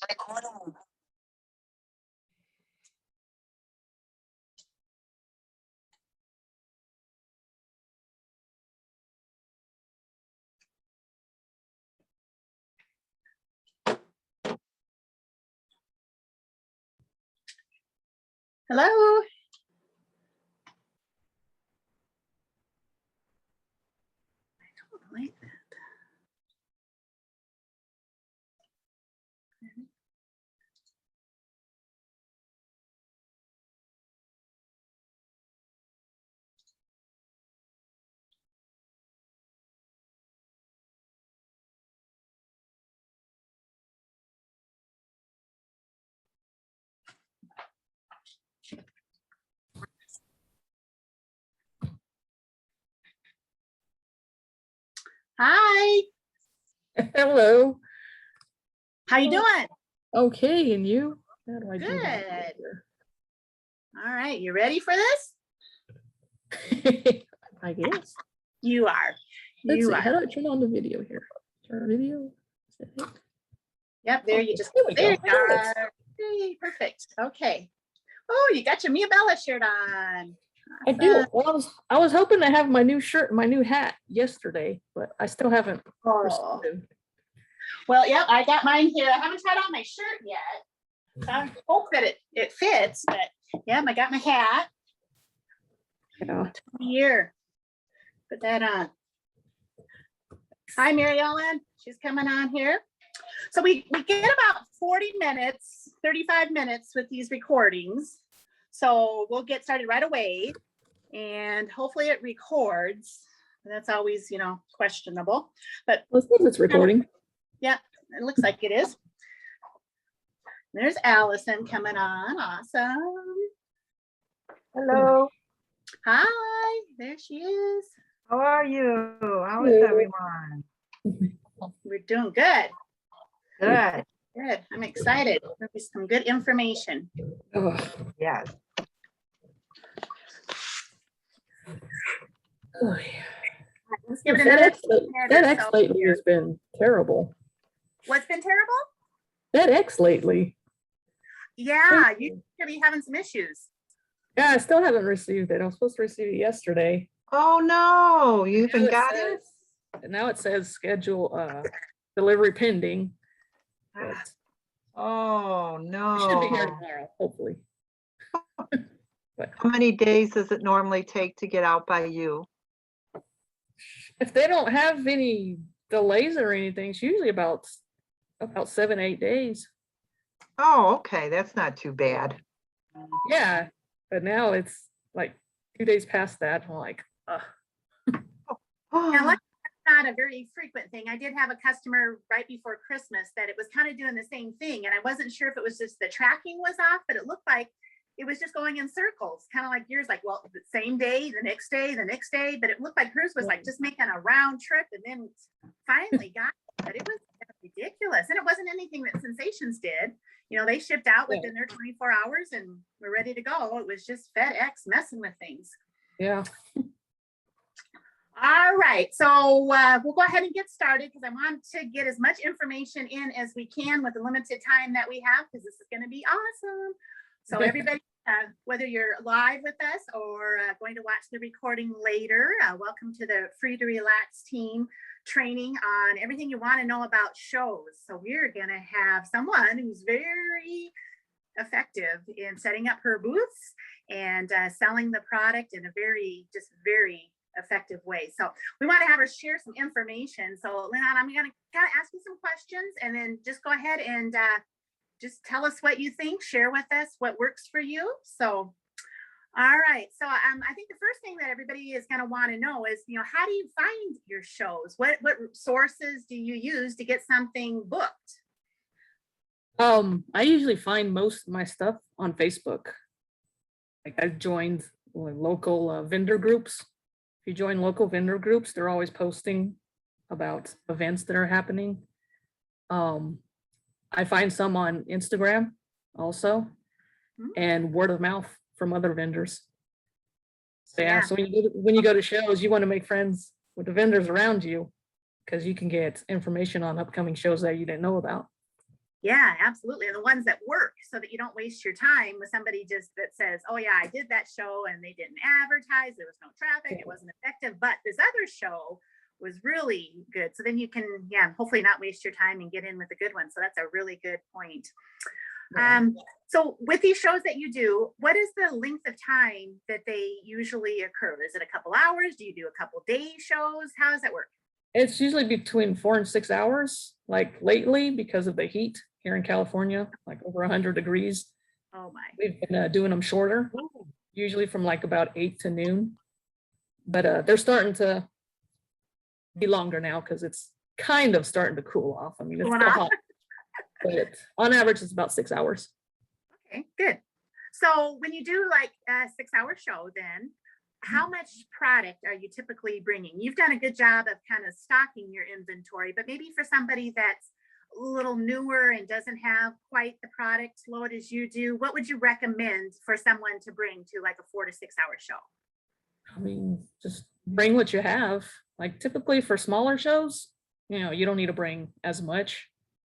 Hello. I don't like that. Hi. Hello. How you doing? Okay, and you? How do I do Good. that here? All right, you ready for this? I guess. You are. Let's see. You are. How do I turn on the video here? Turn video. Is that it? Yep, there Okay, you just there we there go. you are. Hey, perfect. Okay. Oh, you got your Mia Bella shirt on. I do. Well, I was hoping to have my new shirt and my new hat yesterday, but I still haven't Oh. received it. Well, yeah, I got mine here. I haven't tried on my shirt yet. So I hope that it fits, but yeah, I got my hat. Yeah. Here. Put that on. Hi, Mary Ellen. She's coming on here. So we get about 40 minutes, 35 minutes with these recordings. So we'll get started right away and hopefully it records. That's always, questionable, but Well, it says it's recording. Yeah, it looks like it is. There's Allison coming on. Awesome. Hello. Hi, there she is. How are you? How is everyone? We're doing good. Good. Good. I'm excited. There'll be some good information. Oh, Yes. yeah. Let's give it another FedEx lately has been terrible. What's been terrible? FedEx lately. Yeah, you could be having some issues. Yeah, I still haven't received it. I was supposed to receive it yesterday. Oh no, you Now even got it? And now it says schedule delivery pending. But Oh it should be here no. tomorrow, hopefully. But How many days does it normally take to get out by you? if they don't have any delays or anything, it's usually about 7-8 days. Oh, okay, that's not too bad. Yeah, but now it's like 2 days past that. I'm like, ugh. Now, luckily, that's not a very frequent thing. I did have a customer right before Christmas that it was kind of doing the same thing. And I wasn't sure if it was just the tracking was off, but it looked like it was just going in circles, kind of like yours, like, well, the same day, the next day, the next day. But it looked like hers was like just making a round trip and then finally got it. But it was ridiculous. And it wasn't anything that Sensations did. They shipped out within their 24 hours and we're ready to go. It was just FedEx messing with things. Yeah. All right, so we'll go ahead and get started because I want to get as much information in as we can with the limited time that we have because this is going to be awesome. So everybody, whether you're live with us or going to watch the recording later, welcome to the Free to Relax team training on everything you want to know about shows. So we're going to have someone who's very effective in setting up her booths and selling the product in a very effective way. So we want to have her share some information. So Liliana, I'm going to kind of ask you some questions and then just go ahead and just tell us what you think, share with us what works for you. So, all right. So I think the first thing that everybody is going to want to know is, how do you find your shows? What sources do you use to get something booked? I usually find most of my stuff on Facebook. Like I've joined local vendor groups. If you join local vendor groups, they're always posting about events that are happening. I find some on Instagram also, and word of mouth from other vendors. So yeah, so when you go to shows, you want to make friends with the vendors around you because you can get information on upcoming shows that you didn't know about. Yeah, absolutely. And the ones that work so that you don't waste your time with somebody just that says, oh yeah, I did that show and they didn't advertise, there was no traffic, it wasn't effective, but this other show was really good. So then you can, yeah, hopefully not waste your time and get in with a good one. So that's a really good point. Yeah. So with these shows that you do, what is the length of time that they usually occur? Is it a couple hours? Do you do a couple day shows? How does that work? It's usually between 4 and 6 hours, like lately because of the heat here in California, like over 100 degrees. Oh my. We've been doing them shorter, usually from like about 8 to noon. But they're starting to be longer now because it's kind of starting to cool off. I mean, it's Going still off? hot, but on average, it's about 6 hours. Okay, good. So when you do like a 6 hour show, then how much product are you typically bringing? You've done a good job of kind of stocking your inventory, but maybe for somebody that's a little newer and doesn't have quite the product load as you do, what would you recommend for someone to bring to like a 4 to 6 hour show? I mean, just bring what you have. Like typically for smaller shows, you don't need to bring as much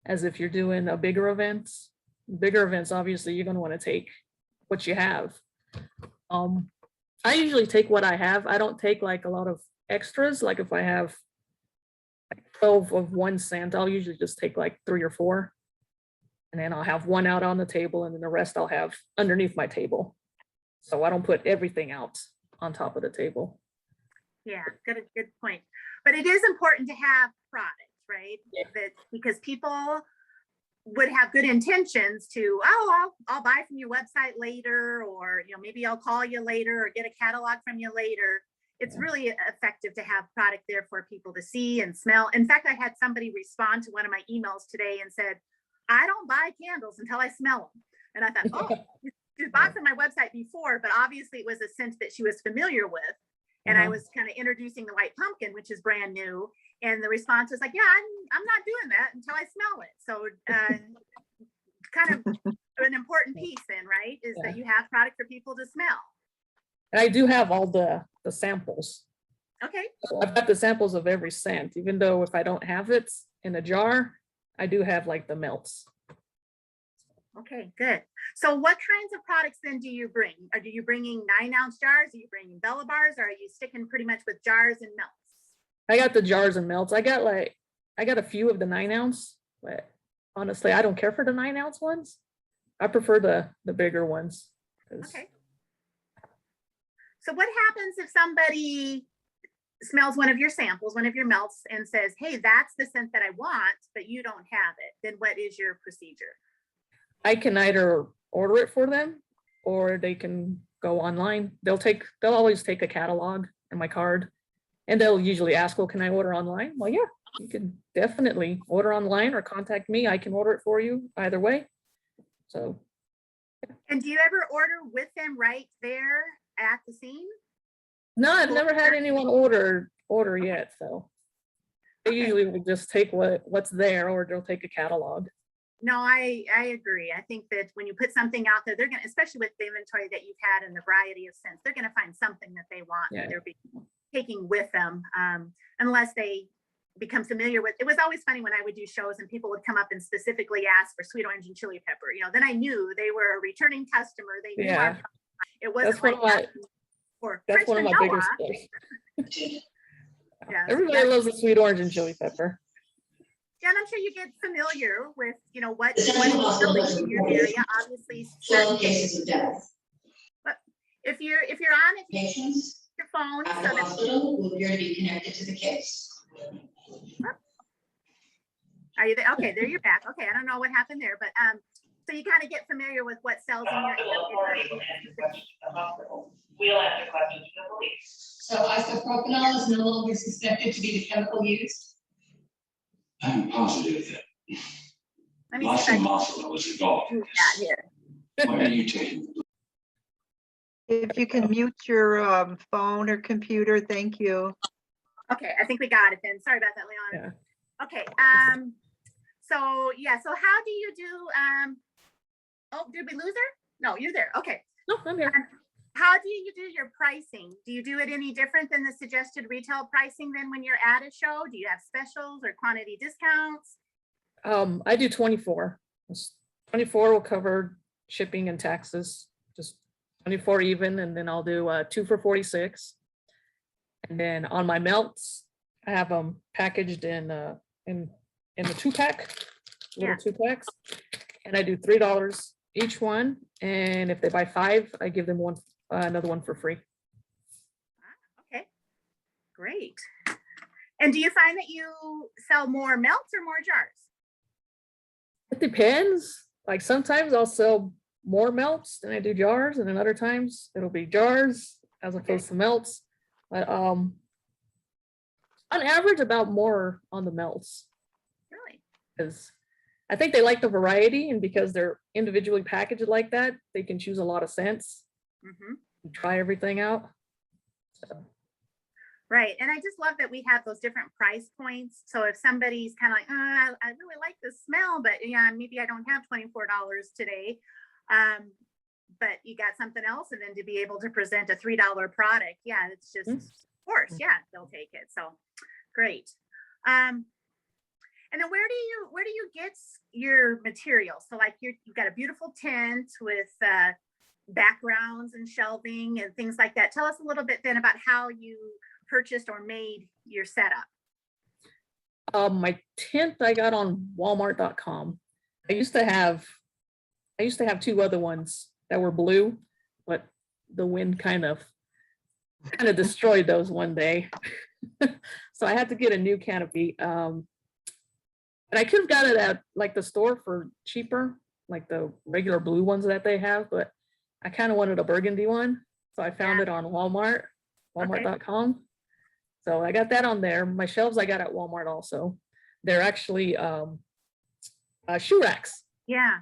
as if you're doing a bigger event. Bigger events, obviously, you're going to want to take what you have. I usually take what I have. I don't take like a lot of extras. Like if I have like 12 of one scent, I'll usually just take like 3 or 4. And then I'll have one out on the table and then the rest I'll have underneath my table. So I don't put everything out on top of the table. Yeah, good point. But it is important to have product, right? Yeah. That because people would have good intentions to, oh, I'll buy from your website later, or maybe I'll call you later or get a catalog from you later. It's really effective to have product there for people to see and smell. In fact, I had somebody respond to one of my emails today and said, I don't buy candles until I smell them. And I thought, oh, you bought from my website before, but obviously it was a scent that she was familiar with. And I was kind of introducing the white pumpkin, which is brand new. And the response was like, yeah, I'm not doing that until I smell it. So kind of an important piece then, right? Is that you have product for people to smell. And I do have all the samples. Okay. So I've got the samples of every scent, even though if I don't have it in a jar, I do have like the melts. Okay, good. So what kinds of products then do you bring? Are you bringing 9-ounce jars? Are you bringing Bella bars? Or are you sticking pretty much with jars and melts? I got the jars and melts. I got a few of the 9-ounce, but honestly, I don't care for the 9-ounce ones. I prefer the bigger ones. Okay. So what happens if somebody smells one of your samples, one of your melts, and says, hey, that's the scent that I want, but you don't have it? Then what is your procedure? I can either order it for them or they can go online. They'll always take a catalog and my card, and they'll usually ask, well, can I order online? Well, yeah, you can definitely order online or contact me. I can order it for you either way. So. And do you ever order with them right there at the scene? No, I've never had anyone order yet. So they usually will just take what's there, or they'll take a catalog. No, I agree. I think that when you put something out there, they're going to, especially with the inventory that you've had and the variety of scents, they're going to find something that they want that they're taking with them, unless they become familiar with. It was always funny when I would do shows and people would come up and specifically ask for sweet orange and chili pepper. Then I knew they were a returning customer. They knew it wasn't that's one of my biggest things. Everybody loves the sweet orange and chili pepper. Yeah, and I'm sure you get familiar with, what is selling in your area. Obviously, certain cases of death. But if you're on Patients your phone, at the hospital will appear to be connected to the case. Are you there? Okay, there you're back. Okay, I don't know what happened there, but so you kind of get familiar with what sells in your area. We'll answer questions from the police. So isopropanol is no longer suspected to be the chemical used? I'm positive that lots of muscle was involved in this. Why are you taking? If you can mute your phone or computer, thank you. Okay, I think we got it then. Sorry about that, Leon. Yeah. Okay, so how do you do, oh, did we lose her? No, you're there. Okay. No, I'm here. How do you do your pricing? Do you do it any different than the suggested retail pricing than when you're at a show? Do you have specials or quantity discounts? I do 24. 24 will cover shipping and taxes, just 24 even, and then I'll do 2 for 46. And then on my melts, I have them packaged in the 2-pack, little Yeah. 2-packs, and I do $3 each one. And if they buy 5, I give them another one for free. Okay, great. And do you find that you sell more melts or more jars? It depends. Like sometimes I'll sell more melts than I do jars, and then other times it'll be jars as opposed to melts. But on average, about more on the melts, Really? because I think they like the variety, and because they're individually packaged like that, they can choose a lot of scents, Hmm. try everything out. So, Right. And I just love that we have those different price points. So if somebody's kind of like, I really like the smell, but yeah, maybe I don't have $24 today. But you got something else. And then to be able to present a $3 product. Yeah, it's just, of course, yeah, they'll take it. So great. And then where do you get your materials? So like you've got a beautiful tent with backgrounds and shelving and things like that. Tell us a little bit then about how you purchased or made your setup. my tent I got on Walmart.com. I used to have 2 other ones that were blue, but the wind kind of destroyed those one day. So I had to get a new canopy. And I could have got it at like the store for cheaper, like the regular blue ones that they have, but I kind of wanted a burgundy one. So I found it on Walmart.com. So I got that on there. My shelves I got at Walmart also. They're actually shoe racks Yeah.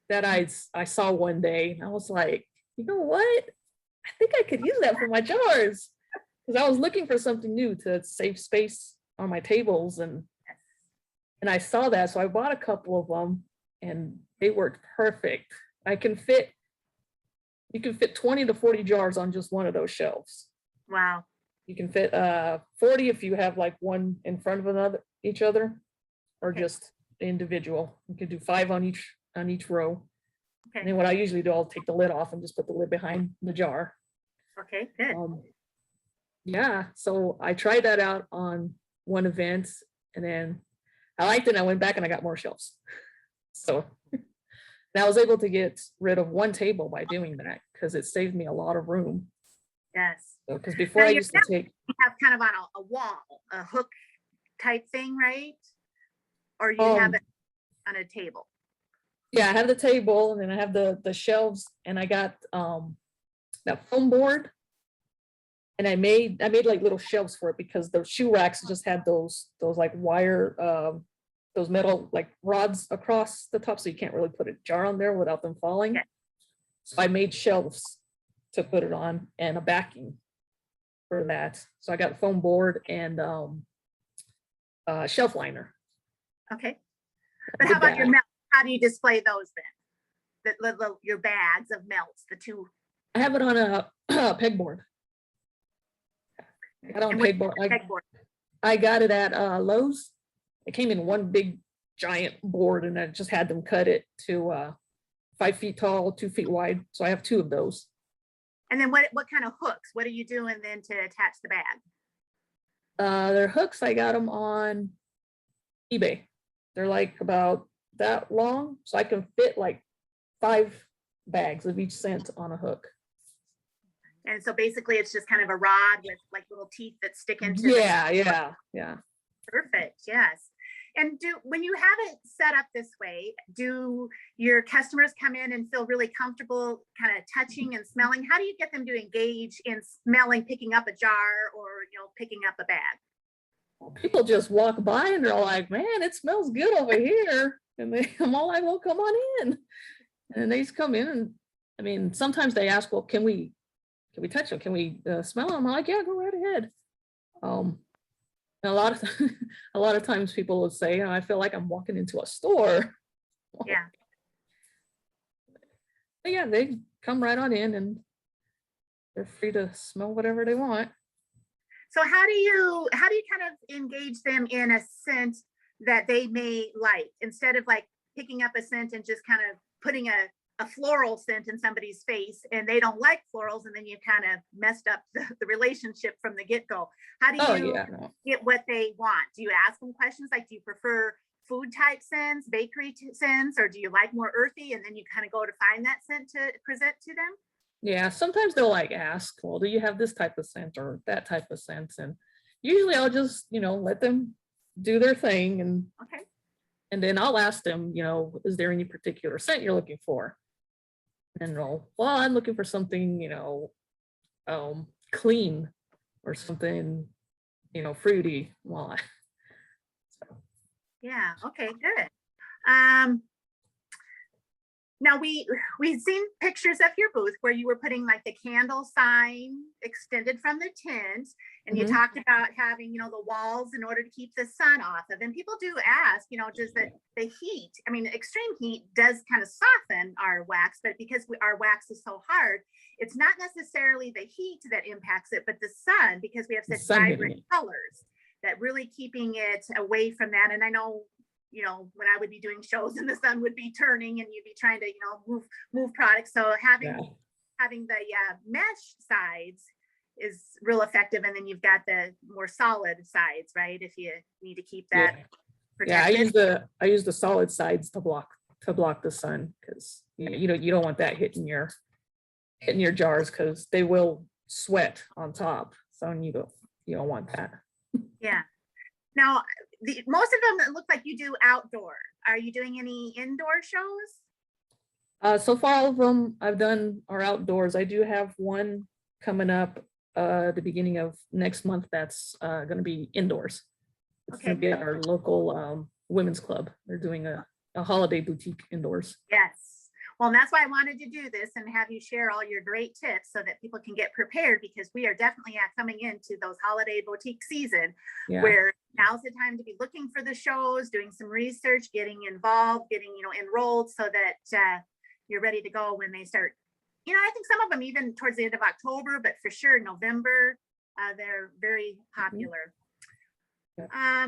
that I saw one day. And I was like, you know what? I think I could use that for my jars. Because I was looking for something new to save space on my tables. And I saw that. So I bought a couple of them and they worked perfect. You can fit 20 to 40 jars on just one of those shelves. Wow. You can fit 40 if you have like one in front of each other, or Okay. just individual. You can do 5 on each row. Okay. And then what I usually do, I'll take the lid off and just put the lid behind the jar. Okay, good. Yeah, so I tried that out on one event, and then I liked it. And I went back and I got more shelves. So and I was able to get rid of one table by doing that because it saved me a lot of room. Yes. Because before Now I you're used to take. You have kind of on a wall, a hook type thing, right? Or you have it on a table. Yeah, I have the table and then I have the shelves, and I got that foam board, and I made like little shelves for it because the shoe racks just had those like wire those metal like rods across the top, so you can't really put a jar on there without them falling. Yeah. So I made shelves to put it on and a backing for that. So I got a foam board and shelf liner. Okay. But how about your melts? How do you display those then? Your bags of melts, the two. I have it on a pegboard. I got it on And what's pegboard. the pegboard? I got it at Lowe's. It came in one big giant board, and I just had them cut it to 5 feet tall, 2 feet wide. So I have 2 of those. And then what kind of hooks? What are you doing then to attach the bag? They're hooks. I got them on eBay. They're like about that long, so I can fit like 5 bags of each scent on a hook. And so basically it's just kind of a rod with like little teeth that stick into Yeah. Perfect. Yes. And when you have it set up this way, do your customers come in and feel really comfortable kind of touching and smelling? How do you get them to engage in smelling, picking up a jar or, picking up a bag? People just walk by and they're all like, man, it smells good over here. And I'm all like, well, come on in. And they just come in, and I mean, sometimes they ask, well, can we touch them? Can we smell them? I'm like, yeah, go right ahead. And a lot of times people will say, I feel like I'm walking into a store. Yeah. But yeah, they come right on in and they're free to smell whatever they want. So how do you kind of engage them in a scent that they may like, instead of like picking up a scent and just kind of putting a floral scent in somebody's face and they don't like florals and then you kind of messed up the relationship from the get-go. How do Oh, you yeah, no. get what they want? Do you ask them questions like, do you prefer food type scents, bakery scents, or do you like more earthy? And then you kind of go to find that scent to present to them. Yeah, sometimes they'll like ask, well, do you have this type of scent or that type of scent? And usually I'll just, let them do their thing, Okay. and then I'll ask them, is there any particular scent you're looking for? And well, I'm looking for something, clean or something, fruity. Well, Yeah. Okay, good. Now we've seen pictures of your booth where you were putting like the candle sign extended from the tent, and you Mhm. talked about having, the walls in order to keep the sun off of. And people do ask, does the heat, I mean, extreme heat does kind of soften our wax, but because our wax is so hard, it's not necessarily the heat that impacts it, but the sun, because we have The such sun hitting vibrant it. colors that really keeping it away from that. And I know, when I would be doing shows and the sun would be turning and you'd be trying to, move products. So having the mesh sides is real effective. And then you've got the more solid sides, right? If you need to keep that Yeah, protected. I use the solid sides to block the sun, because you don't want that hitting your jars, because they will sweat on top. So you don't want that. Yeah. Now, most of them, it look like you do outdoor. Are you doing any indoor shows? So far all of them I've done are outdoors. I do have one coming up the beginning of next month that's going to be indoors. It's Okay, going to be good. at our local women's club. They're doing a holiday boutique indoors. Yes. Well, and that's why I wanted to do this and have you share all your great tips so that people can get prepared, because we are definitely coming into those holiday boutique season Yeah. where now's the time to be looking for the shows, doing some research, getting involved, getting, enrolled so that you're ready to go when they start. I think some of them even towards the end of October, but for sure November, they're very popular. Yeah.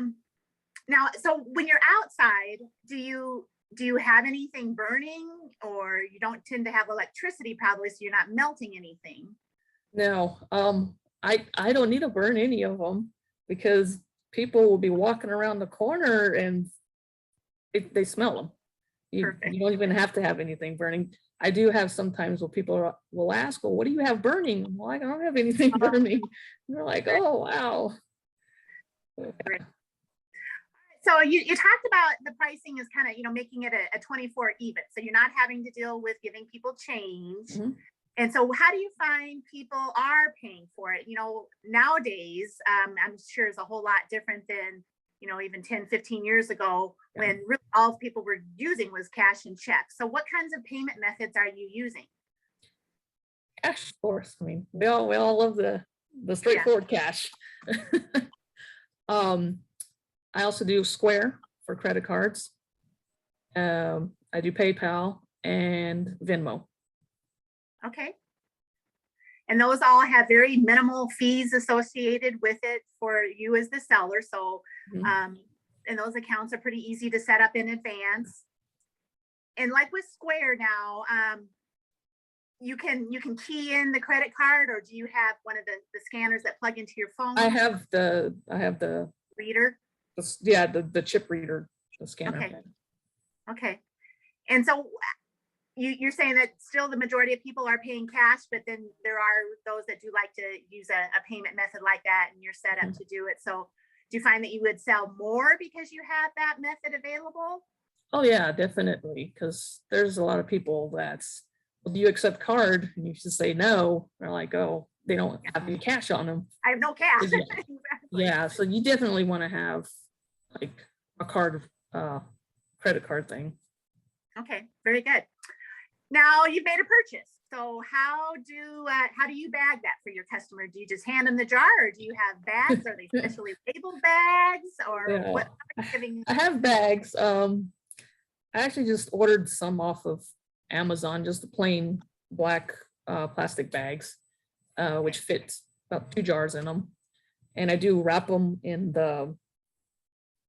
Now, so when you're outside, do you have anything burning, or you don't tend to have electricity probably, so you're not melting anything? No, I don't need to burn any of them, because people will be walking around the corner and they smell them. Perfect. You don't even have to have anything burning. I do have sometimes where people will ask, well, what do you have burning? Well, I don't have anything burning. And they're like, oh, wow. So you talked about the pricing is kind of, making it a 24 even. So you're not having to deal with giving people change. Mhm. And so how do you find people are paying for it? Nowadays, I'm sure it's a whole lot different than, even 10, 15 years ago, when really all people were using was cash and checks. So what kinds of payment methods are you using? Cash, of course. I mean, we all love the straightforward cash. I also do Square for credit cards. I do PayPal and Venmo. Okay. And those all have very minimal fees associated with it for you as the seller. So, Mhm. and those accounts are pretty easy to set up in advance. And like with Square now, you can key in the credit card, or do you have one of the scanners that plug into your phone? I have the Reader. the chip reader, the scanner. Okay. Okay. And so you're saying that still the majority of people are paying cash, but then there are those that do like to use a payment method like that, and you're set up to do it. So do you find that you would sell more because you have that method available? Oh yeah, definitely. Because there's a lot of people that's, well, do you accept card? And you should say no. They're like, oh, they don't have any cash on them. I have no cash. Yeah. Exactly. Yeah, so you definitely want to have like a credit card thing. Okay, very good. Now you've made a purchase. So how do you bag that for your customer? Do you just hand them the jar, or do you have bags? Are they specially labeled bags, or Yeah. what are you giving? I have bags. I actually just ordered some off of Amazon, just the plain black plastic bags, which fit about 2 jars in them. And I do wrap them in the,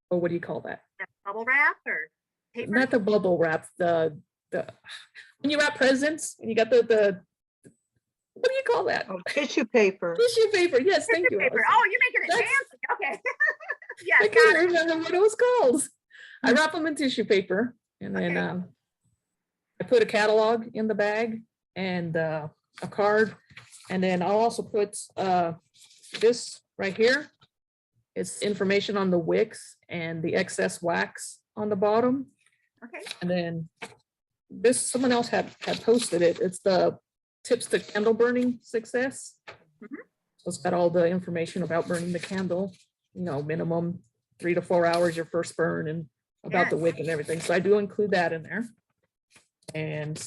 what do you call that? Bubble wrap, or? Paper? not the bubble wrap, the, when you wrap presents and you got the, what do you call that? Oh, tissue paper. Tissue paper, yes, thank you. Paper. Oh, you're making it That's- fancy. Okay. Yes, I got can't it. remember what it was called. I wrap them in tissue paper and then Okay. I put a catalog in the bag and a card. And then I'll also put this right here. It's information on the wicks and the excess wax on the bottom. Okay. And then this, someone else had posted it. It's the tips to candle burning success. Mhm. So it's got all the information about burning the candle, you know, minimum 3 to 4 hours your first burn and about the Yes. wick and everything. So I do include that in there. And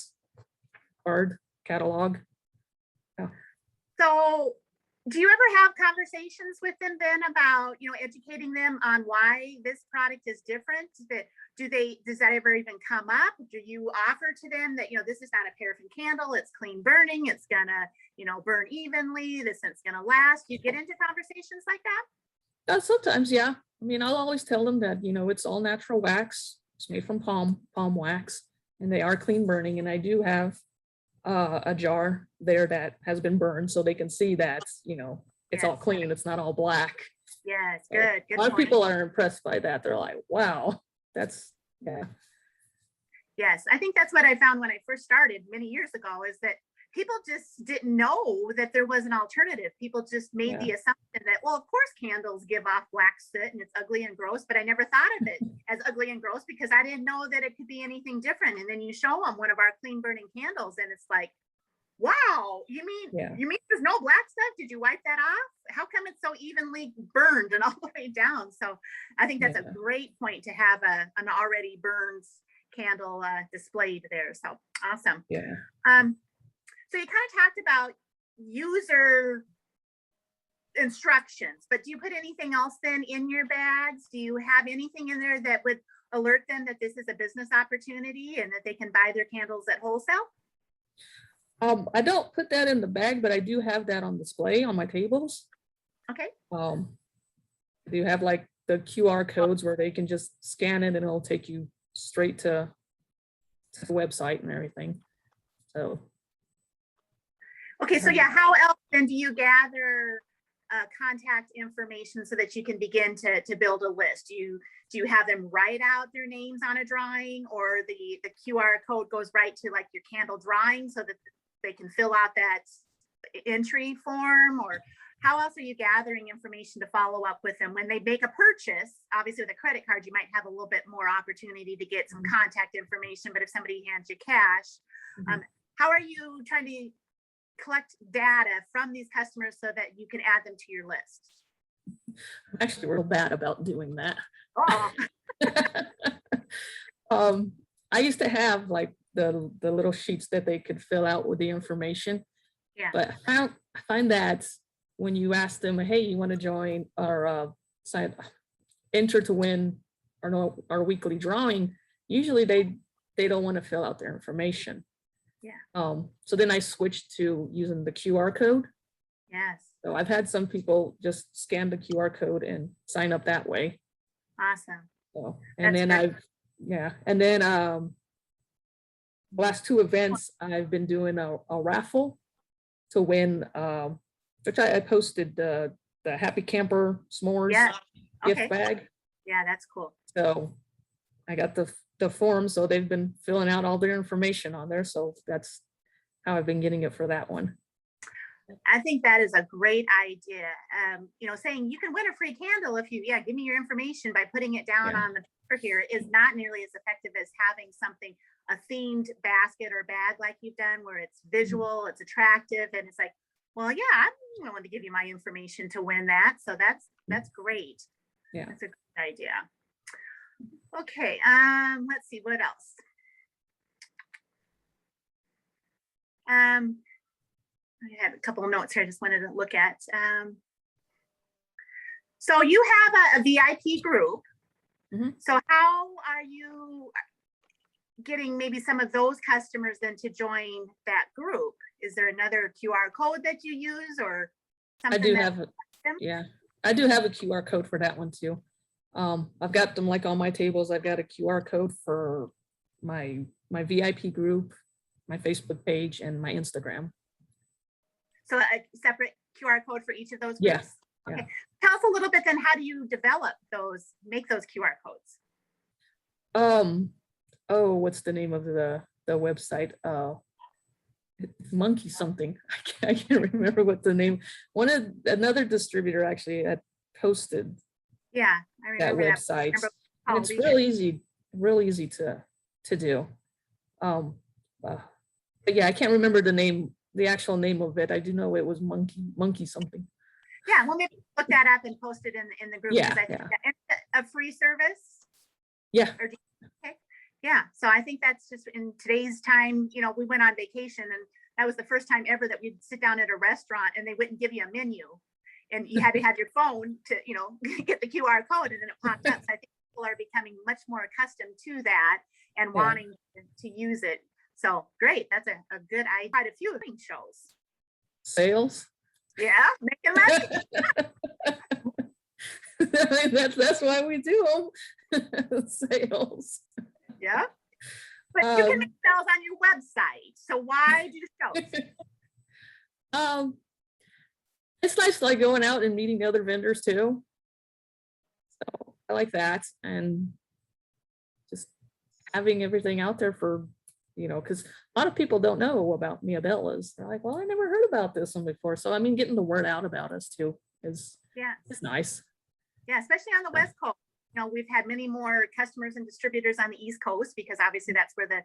card catalog. So do you ever have conversations with them then about, you know, educating them on why this product is different? Does that ever even come up? Do you offer to them that, you know, this is not a paraffin candle, it's clean burning, it's gonna, you know, burn evenly, this is gonna last? You get into conversations like that? Sometimes, yeah. I mean, I'll always tell them that, you know, it's all natural wax. It's made from palm wax, and they are clean burning. And I do have a jar there that has been burned, so they can see that, you know, it's all Yes. clean. It's not all black. Yes, So, good, A good lot of point. people are impressed by that. They're like, wow, that's, yeah. Yes, I think that's what I found when I first started many years ago, is that people just didn't know that there was an alternative. People just made the assumption that, well, of course candles give off black soot and it's ugly and gross, but I never thought of it as ugly and gross because I didn't know that it could be anything different. And then you show them one of our clean burning candles and it's like, wow, you Yeah. mean there's no black stuff? Did you wipe that off? How come it's so evenly burned and all the way down? So I think that's Yeah. a great point to have an already burned candle displayed there. So awesome. Yeah. So you kind of talked about user instructions, but do you put anything else then in your bags? Do you have anything in there that would alert them that this is a business opportunity and that they can buy their candles at wholesale? I don't put that in the bag, but I do have that on display on my tables. Okay. I do have like the QR codes where they can just scan it and it'll take you straight to the website and everything. So Okay, so yeah, how else then do you gather contact information so that you can begin to build a list? Do you have them write out their names on a drawing, or the QR code goes right to like your candle drawing so that they can fill out that entry form? Or how else are you gathering information to follow up with them when they make a purchase? Obviously with a credit card, you might have a little bit more opportunity to get some contact information, but if somebody hands you cash, how are you trying to collect data from these customers so that you can add them to your list? I'm actually real bad about doing that. Oh, I used to have like the little sheets that they could fill out with the information. yeah. But I find that when you ask them, hey, you want to join our enter to win our weekly drawing, usually they don't want to fill out their information. Yeah. So then I switched to using the QR code. Yes. So I've had some people just scan the QR code and sign up that way. Awesome. So, and That's then great. and then last 2 events I've been doing a raffle to win, which I posted the Happy Camper S'mores Yeah. gift Okay. bag. Yeah, that's cool. So I got the form, so they've been filling out all their information on there. So that's how I've been getting it for that one. I think that is a great idea. You know, saying you can win a free candle if you, give me your information by putting it down Yeah. on the paper here is not nearly as effective as having something, a themed basket or bag like you've done, where it's visual, it's attractive, and it's like, well, yeah, I'm willing to give you my information to win that. So that's great. Yeah. That's a good idea. Okay, let's see what else. I have a couple of notes here I just wanted to look at. So you have a VIP group. Mhm. So how are you getting maybe some of those customers then to join that group? Is there another QR code that you use or I something? do that- have I do have a QR code for that one too. I've got them like on my tables. I've got a QR code for my VIP group, my Facebook page, and my Instagram. So a separate QR code for each of those Yeah, groups? yeah. Okay. Tell us a little bit then, how do you develop those, make those QR codes? Oh, what's the name of the website? Monkey something. I can't remember what the name. Another distributor actually had posted Yeah, I that remember that. website. Remember And called it's either. real easy to do. But yeah, I can't remember the actual name of it. I do know it was monkey something. Yeah, well, maybe look that up and post it in the group. Yeah, because I think yeah. that it's a free service. Yeah, Okay, yeah, so I think that's just in today's time, we went on vacation and that was the first time ever that we'd sit down at a restaurant and they wouldn't give you a menu. And you had to have your phone to, get the QR code and then it popped up. So I think people are becoming much more accustomed to that and Yeah. wanting to use it. So great, that's a good, I had a few shows. sales. Yeah, making money. That's why we do them. Sales. Yeah. But you can Um, make sales on your website. So why do shows? It's nice like going out and meeting other vendors too. So I like that, and just having everything out there for, because a lot of people don't know about Mia Bella's. They're like, well, I never heard about this one before. So I mean, getting the word out about us too is nice. Yeah, especially on the West Coast. We've had many more customers and distributors on the East Coast because obviously that's where the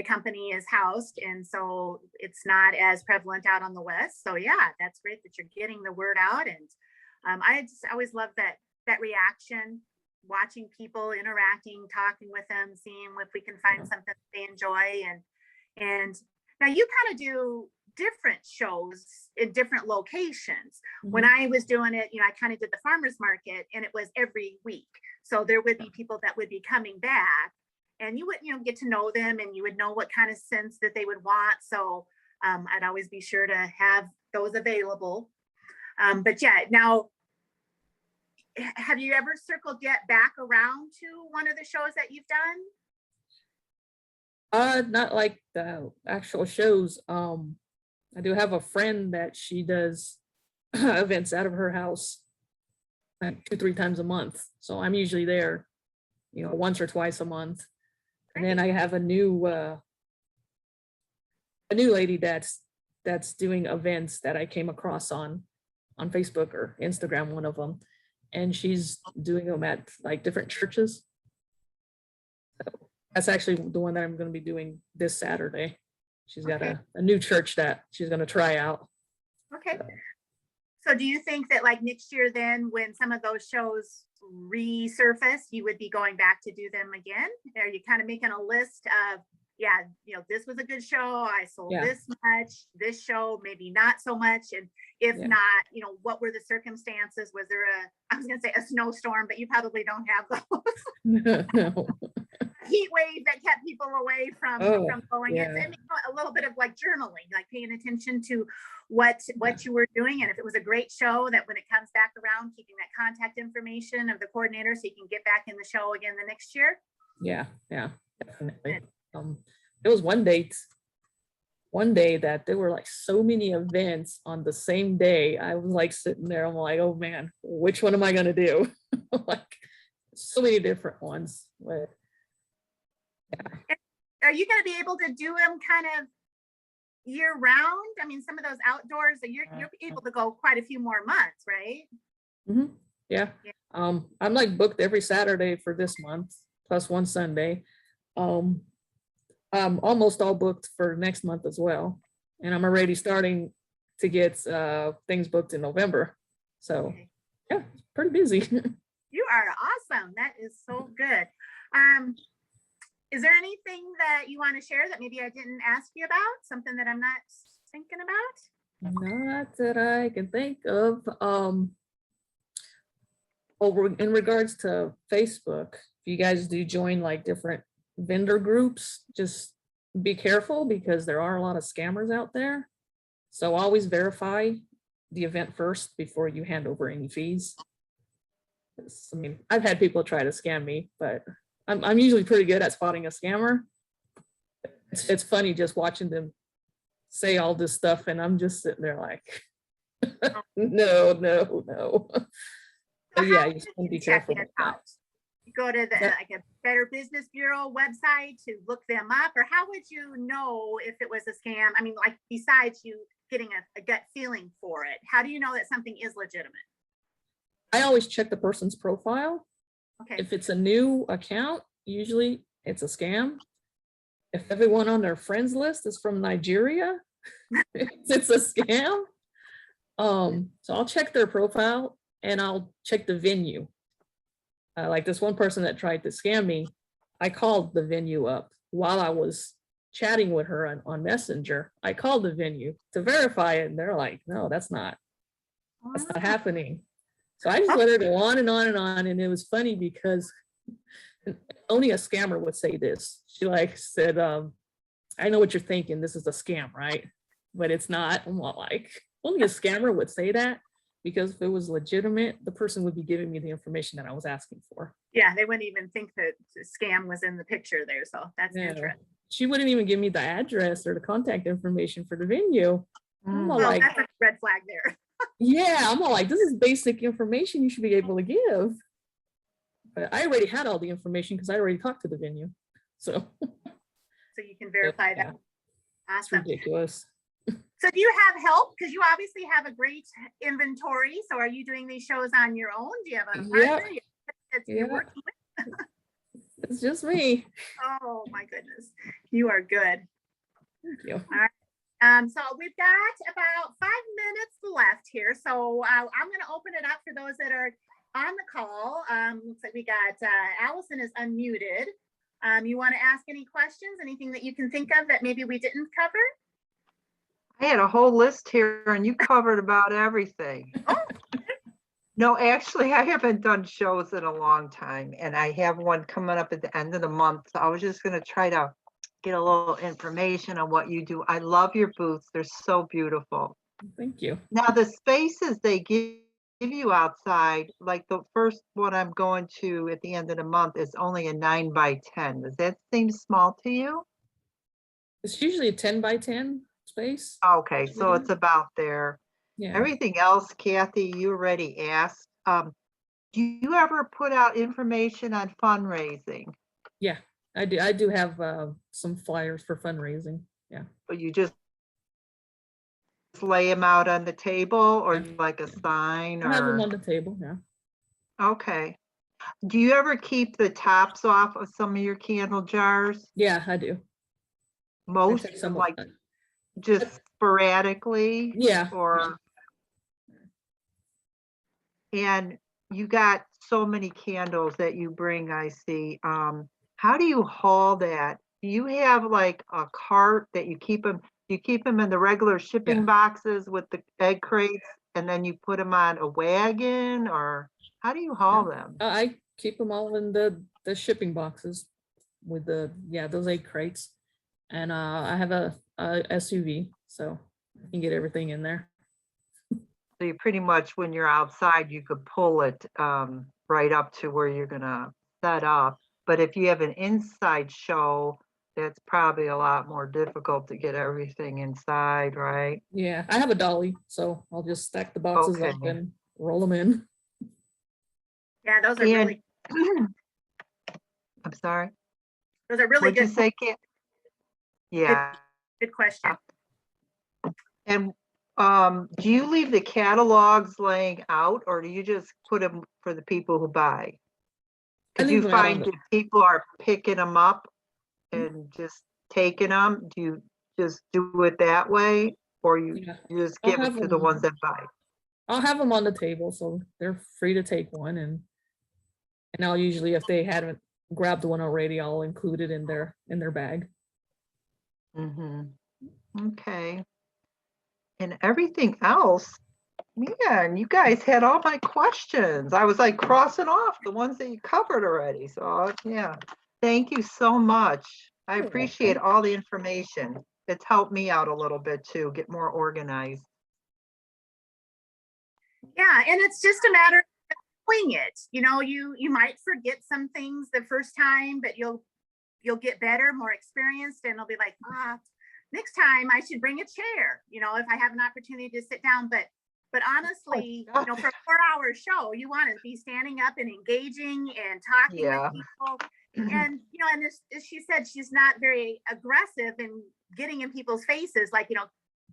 company is housed. And so it's not as prevalent out on the West. So yeah, that's great that you're getting the word out. And I just always love that reaction, watching people interacting, talking with them, seeing if we can find something they enjoy. And now you kind of do different shows in different locations. When I was doing it, I kind of did the farmers market and it was every week. So there would be people that would be coming back and you would, get to know them and you would know what kind of scents that they would want. So I'd always be sure to have those available. But yeah, now, have you ever circled yet back around to one of the shows that you've done? Not like the actual shows. I do have a friend that she does events out of her house like 2-3 times a month. So I'm usually there, once or twice a month. And then I have a new lady that's doing events that I came across on Facebook or Instagram, one of them. And she's doing them at like different churches. So that's actually the one that I'm going to be doing this Saturday. She's got a new church that she's going to try out. Okay. So do you think that like next year then when some of those shows resurface, you would be going back to do them again? Are you kind of making a list of, this was a good show, I sold this much, this show, maybe not so much. And if not, what were the circumstances? Was there I was going to say a snowstorm, but you probably don't have those. No. Heat wave that kept people away from going in. And a little bit of like journaling, like paying attention to what you were doing. And if it was a great show, that when it comes back around, keeping that contact information of the coordinator so you can get back in the show again the next year. Yeah, definitely. There was one day that there were like so many events on the same day. I was like sitting there, I'm like, oh man, which one am I gonna do? Like so many different ones. But are you going to be able to do them kind of year round? I mean, some of those outdoors, you're able to go quite a few more months, right? Mm-hmm. Yeah. I'm like booked every Saturday for this month, plus one Sunday. I'm almost all booked for next month as well. And I'm already starting to get things booked in November. So yeah, pretty busy. You are awesome. That is so good. Is there anything that you want to share that maybe I didn't ask you about? Something that I'm not thinking about? Not that I can think of. In regards to Facebook, if you guys do join like different vendor groups, just be careful because there are a lot of scammers out there. So always verify the event first before you hand over any fees. I mean, I've had people try to scam me, but I'm usually pretty good at spotting a scammer. It's funny just watching them say all this stuff, and I'm just sitting there like, no, no, no. But yeah, you just want to be check careful it with that. out? You go to the Yeah. like a Better Business Bureau website to look them up, or how would you know if it was a scam? I mean, like besides you getting a gut feeling for it, how do you know that something is legitimate? I always check the person's profile. Okay, If it's a new account, usually it's a scam. If everyone on their friends list is from Nigeria, it's a scam. So I'll check their profile and I'll check the venue. Like this one person that tried to scam me, I called the venue up while I was chatting with her on Messenger. I called the venue to verify it, and they're like, no, that's not happening. So I just let her go on and on and on. And it was funny because only a scammer would say this. She like said, I know what you're thinking. This is a scam, right? But it's not. I'm not like, only a scammer would say that, because if it was legitimate, the person would be giving me the information that I was asking for. yeah, they wouldn't even think that the scam was in the picture there, so that's Yeah. interesting. She wouldn't even give me the address or the contact information for the venue. I'm all Well, like, that's a red flag there. yeah, I'm all like, this is basic information you should be able to give. But I already had all the information because I already talked to the venue. So So you can verify yeah, that. it's Awesome. ridiculous. So do you have help? Because you obviously have a great inventory. So are you doing these shows on your own? Do you have a Yeah. partner that you're Yeah. working with? It's just me. Oh my goodness, you are good. Thank you. So we've got about 5 minutes left here. So I'm going to open it up for those that are on the call. Looks like we got Allison is unmuted. You want to ask any questions? Anything that you can think of that maybe we didn't cover? I had a whole list here and you covered about everything. No, actually, I haven't done shows in a long time and I have one coming up at the end of the month. So I was just going to try to get a little information on what you do. I love your booths. They're so beautiful. Thank you. Now, the spaces they give you outside, like the first one I'm going to at the end of the month is only a 9x10. Does that seem small to you? It's usually a 10 by 10 space. Okay, so it's about there. Yeah. Everything else, Kathy, you already asked. Do you ever put out information on fundraising? Yeah, I do. I do have some flyers for fundraising. Yeah. Or you just lay them out on the table or Yeah. like a sign I have them or? on the table. Yeah. Okay. Do you ever keep the tops off of some of your candle jars? Yeah, I do. I Most, take some of like that. just sporadically? Yeah. Or? And you got so many candles that you bring, I see. How do you haul that? Do you have like a cart that you keep them in the regular shipping Yeah. boxes with the egg crates and then you put them on a wagon, or how do you haul them? I keep them all in the shipping boxes with those egg crates, and I have a SUV, so I can get everything in there. So you pretty much, when you're outside, you could pull it right up to where you're gonna set up. But if you have an inside show, that's probably a lot more difficult to get everything inside, right? Yeah, I have a dolly, so I'll just stack the boxes up Okay. and roll them in. Yeah, those are And really, I'm sorry, those are really what'd you good, say, Kit? Yeah. good question. And do you leave the catalogs laying out or do you just put them for the people who buy? I Because leave you them out on find the- if people are picking them up and just taking them, do you just do it that way? Or you Yeah, just I'll give it have to the them- ones that buy? I'll have them on the table, so they're free to take one, and I'll usually, if they haven't grabbed one already, I'll include it in their bag. Okay. And everything else, man, you guys had all my questions. I was like crossing off the ones that you covered already. So yeah, thank you so much. I You're appreciate welcome. all the information. It's helped me out a little bit too, get more organized. Yeah, and it's just a matter wing it. You know, you might forget some things the first time, but you'll get better, more experienced, and it'll be like, next time I should bring a chair, you know, if I have an opportunity to sit down. But honestly, you know, for a 4-hour show, you want to be standing up and engaging and talking Yeah. with people. And, you know, and as she said, she's not very aggressive in getting in people's faces, like, you know,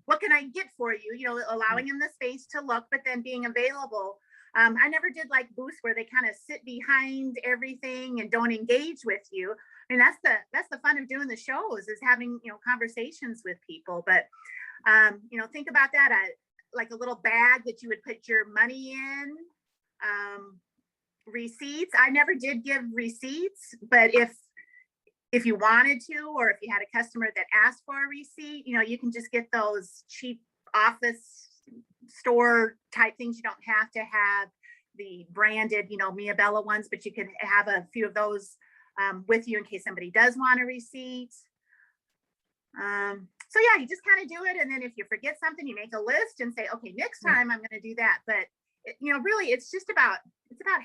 what can I get for you? You know, allowing them the space to look, but then being available. I never did like booths where they kind of sit behind everything and don't engage with you. I mean, that's the fun of doing the shows, is having, you know, conversations with people. But you know, think about that, like a little bag that you would put your money in. Receipts. I never did give receipts, but if you wanted to, or if you had a customer that asked for a receipt, you know, you can just get those cheap office store type things. You don't have to have the branded, you know, Mia Bella ones, but you can have a few of those with you in case somebody does want a receipt. So yeah, you just kind of do it. And then if you forget something, you make a list and say, okay, next time I'm going to do that. But you know, really, it's about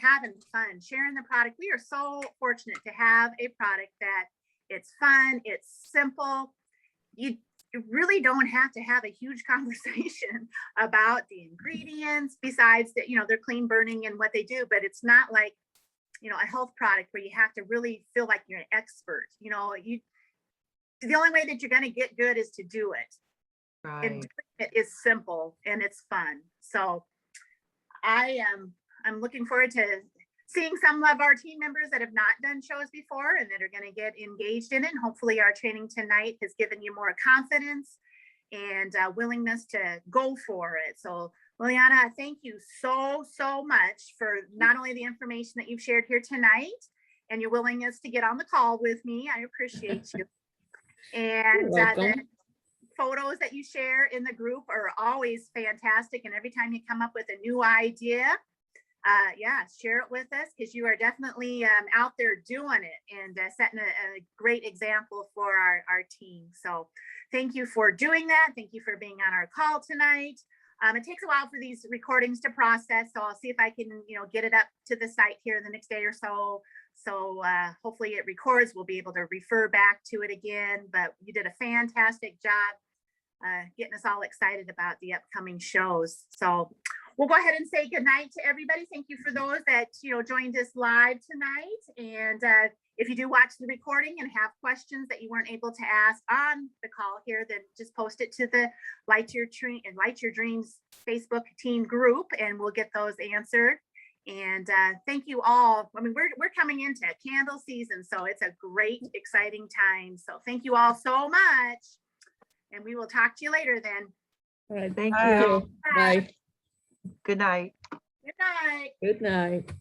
having fun, sharing the product. We are so fortunate to have a product that it's fun, it's simple. You really don't have to have a huge conversation about the ingredients, besides that, you know, they're clean burning and what they do, but it's not like, you know, a health product where you have to really feel like you're an expert. You know, the only way that you're going to get good is to do it. Right. And it is simple and it's fun. So I'm looking forward to seeing some of our team members that have not done shows before and that are going to get engaged in it. And hopefully our training tonight has given you more confidence and willingness to go for it. So Liliana, thank you so much for not only the information that you've shared here tonight and your willingness to get on the call with me. I appreciate you. And the photos that you share in the group are always fantastic. And every time you come up with a new idea, yeah, share it with us, because you are definitely out there doing it and setting a great example for our team. So thank you for doing that. Thank you for being on our call tonight. It takes a while for these recordings to process, so I'll see if I can, you know, get it up to the site here the next day or so. So hopefully it records. We'll be able to refer back to it again. But you did a fantastic job getting us all excited about the upcoming shows. So we'll go ahead and say good night to everybody. Thank you for those that, you know, joined us live tonight. And if you do watch the recording and have questions that you weren't able to ask on the call here, then just post it to the Light Your Dreams Facebook team group, and we'll get those answered. And thank you all. I mean, we're coming into candle season, so it's a great, exciting time. So thank you all so much. And we will talk to you later then. All right. Thank Thank you. you. Bye. Good night. Good night. Good night.